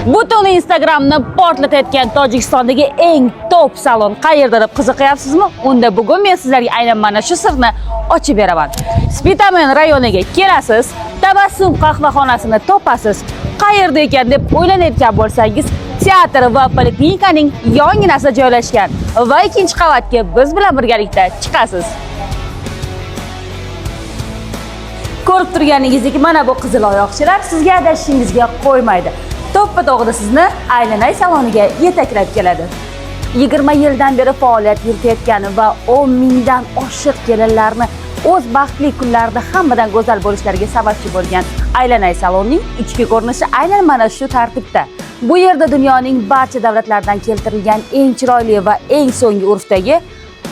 Butun Instagramni portlatayotgan Tojikistondagi eng top salon qayerda deb qiziqyapsizmi? Unda bugun men sizlarga aynan mana shu sirni ochib beraman. Spitamen rayoniga kelasiz, Tabassum qahvaxonasini topasiz. Qayerda ekan deb o'ylanayotgan bo'lsangiz, teatr va poliklinikaning yonginasida joylashgan va ikkinchi qavatga biz bilan birgalikda chiqasiz. Ko'rib turganingizdek, mana bu qizil oyoqchilar sizga adashishingizga qo'ymaydi. To'ppa-to'g'ri sizni Aylanay saloniga yetaklab keladi. 20 yildan beri faoliyat yuritayotgan va 10 mingdan oshiq kelinlarni o'z baxtli kunlarida hammadan go'zal bo'lishlariga sababchi bo'lgan Aylanay salonining ichki ko'rinishi aynan mana shu tartibda. Bu yerda dunyoning barcha davlatlaridan keltirilgan eng chiroyli va eng so'nggi urfdagi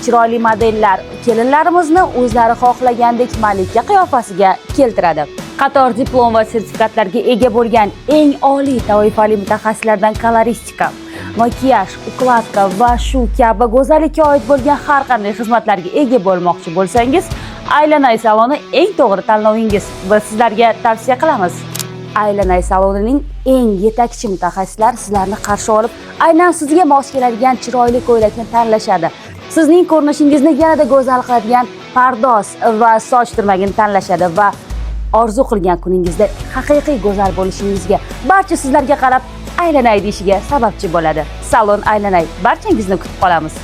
chiroyli modellar kelinlarimizni o'zlari xohlagandek malika qiyofasiga keltiradi. Qator diplom va sertifikatlarga ega bo'lgan eng oliy toifali mutaxassislardan koloristika, makiyaj, ukladka va shu kabi go'zallikka oid bo'lgan har qanday xizmatlarga ega bo'lmoqchi bo'lsangiz, Aylanay saloni eng to'g'ri tanlovingiz va sizlarga tavsiya qilamiz. Aylanay salonining eng yetakchi mutaxassislar sizlarni qarshi olib, aynan sizga mos keladigan chiroyli ko'ylakni tanlashadi. Sizning ko'rinishingizni yanada go'zal qiladigan pardoz va soch turmagini tanlashadi va orzu qilgan kuningizda haqiqiy go'zal bo'lishingizga barcha sizlarga qarab Aylanay deyishiga sababchi bo'ladi. Salon Aylanay, barchangizni kutib qolamiz.